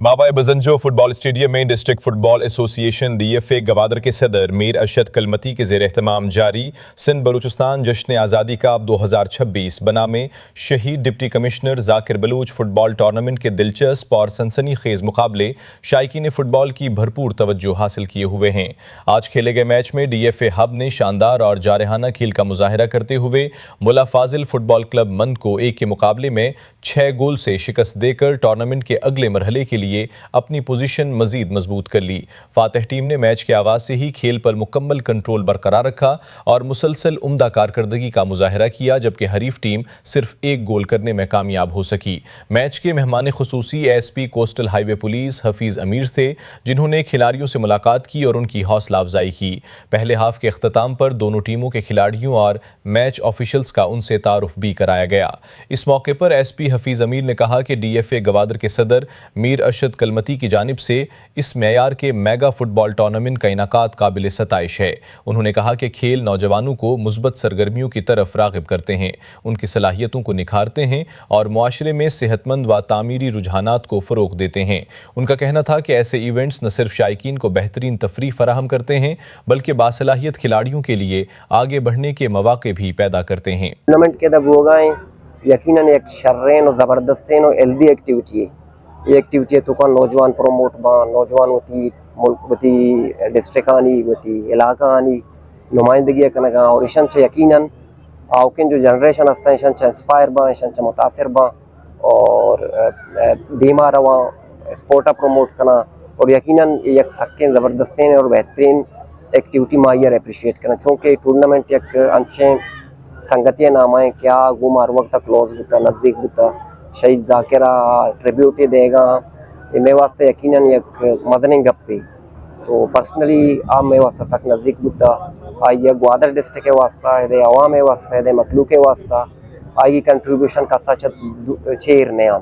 मावा बजंजो football stadium में district football association DFA Gwadar के सदर मीर अरशद कलमती के ज़ेर एहतमाम जारी सिंध बलूचिस्तान जश्न आज़ादी कप 2026 बनामे शहीद deputy commissioner Zakir Baloch football tournament के दिलचस्प और सनसनी खेज मुकाबले शायकीन फुटबॉल की भरपूर तवज्जो हासिल किए हुए हैं। आज खेले गए मैच में DFA हब ने शानदार और जारहाना खेल का मुजाहरा करते हुए मुला फाजिल फुटबॉल क्लब मंद को 1 के मुकाबले में 6 गोल से शिकस्त देकर टूर्नामेंट के अगले मरहले के लिए अपनी पोजीशन मजीद मजबूत कर ली। फातिह टीम ने मैच के आगाज से ही खेल पर मुकम्मल कंट्रोल बरकरार रखा और मुसलसल उम्दा कारकर्दगी का मुजाहरा किया, जबकि हरीफ टीम सिर्फ 1 गोल करने में कामयाब हो सकी। मैच के मेहमान खुसूसी SP coastal highway police Hafeez अमीर थे, जिन्होंने खिलाड़ियों से मुलाकात की और उनकी हौसला अफजाई की। पहले हाफ के अख्ताम पर दोनों टीमों के खिलाड़ियों और मैच ऑफिशियल्स का उनसे तारुफ भी कराया गया। इस मौके पर SP हफीज अमीर ने कहा कि DFA गवादर के सदर मीर अरशद कलमती की जानिब से इस मेयार के मेगा फुटबॉल टूर्नामेंट का इनाकात काबिल सताइश है। उन्होंने कहा कि खेल नौजवानों को मुस्बत सरगर्मियों की तरफ राग़िब करते हैं, उनकी सलाहियतों को निखारते हैं और मुआशरे में सेहतमंद व तामीरी रुझानात को फ़रोग़ देते हैं। उनका कहना था कि ऐसे इवेंट्स न सिर्फ शायकीन को बेहतरीन तफरीह फराहम करते हैं, बल्कि बासलाहियत खिलाड़ियों के लिए आगे बढ़ने के मौक़े भी पैदा करते हैं। टूर्नामेंट के यकीनन एक शर्रेन और ज़बरदस्तेन और हेल्दी एक्टिविटी है। ये एक्टिविटी तो का नौजवान प्रमोट बा नौजवान होती मुल्क होती डिस्ट्रिक्ट आनी होती इलाका आनी नुमाइंदगी कनगा और ईशन यकीनन आवकिन जो जनरेशन हस्ता ईशन इंस्पायर बा ईशन मुतासर बा और धीमा रवा स्पोर्टा प्रमोट करना और यकीनन एक सक्के ज़बरदस्तेन और बेहतरीन एक्टिविटी मायर अप्रिशिएट करना, चूँकि टूर्नामेंट एक अच्छे संगतिया नामाएँ क्या गुमार वक्त क्लोज बुता नज़दीक बुता शहीद जाकिरा ट्रिब्यूट देगा मे वास्ते यकीनन एक मदनी गप्पी तो पर्सनली आप मे वास्ता सक नज़दीक बुता आई ग्वादर डिस्ट्रिक्ट के वास्ता है अवाम वास्ता है मखलूक के वास्ता आई कंट्रीब्यूशन का सच चेर नया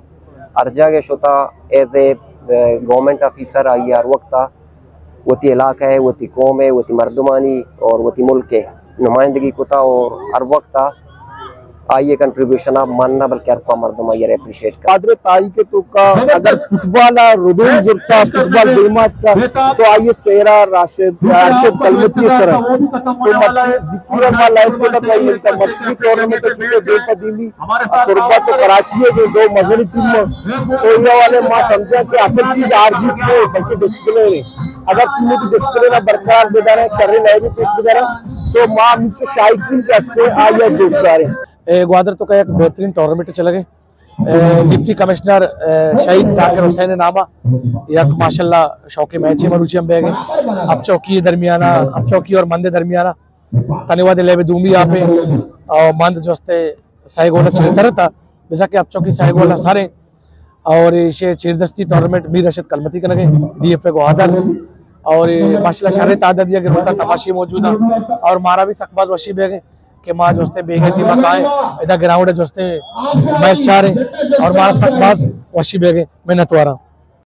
अर्जा के शुता एज ए गवर्नमेंट ऑफिसर आई हर वक्त वती इलाका है वती कौम है वती मर्दमानी और वती मुल्क है नुमाइंदगी कुता और हर वक्त आइए कंट्रीब्यूशन आप मानना बल्कि आपका मर्दमा ये अप्रिशिएट कर कादर तारीख तो का अगर फुटबॉल रुदूम जुरता फुटबॉल बेमात का तो आइए सेरा राशिद कलमती सर तो मच्छी जिक्र मा लाइफ को तो मिलता मच्छी टूर्नामेंट तो छुटे दे कदीमी तुरबा तो कराची है जो 2 मजहरी टीम तो ये वाले मां समझा कि असल चीज हार जीत नहीं बल्कि डिसिप्लिन है। अगर टीम की डिसिप्लिन बरकरार बेदारा शर्री नहीं भी पेश बेदारा तो मां नीचे शायकीन के असले आइए दोस्तारे ग्वादर तो का एक बेहतरीन टूर्नामेंट चला गए। डिप्टी कमिश्नर शहीद जाकिर हुसैन नामा यक माशाल्लाह शौकी मैच मरूची हम बेगे अब चौकी दरमियाना अब चौकी और मंदे दरमियाना तनिवाद लेवे दूमी यहाँ पे और मंद जोस्ते सही गोला चलता रहता जैसा कि अब चौकी सही गोला सारे और ये चीरदस्ती टूर्नामेंट मीर अरशद कलमती के लगे DFA ग्वादर और माशाल्लाह शर्रे तादाद दिया गिरता तमाशी मौजूद है और मारा भी सकबाज वशी बेगे के माँ जोस्ते बेगे टीमा का है इधर ग्राउंड है जोस्ते मैच चाह रहे और मारा सकबाज वशी बेगे मेहनत वारा।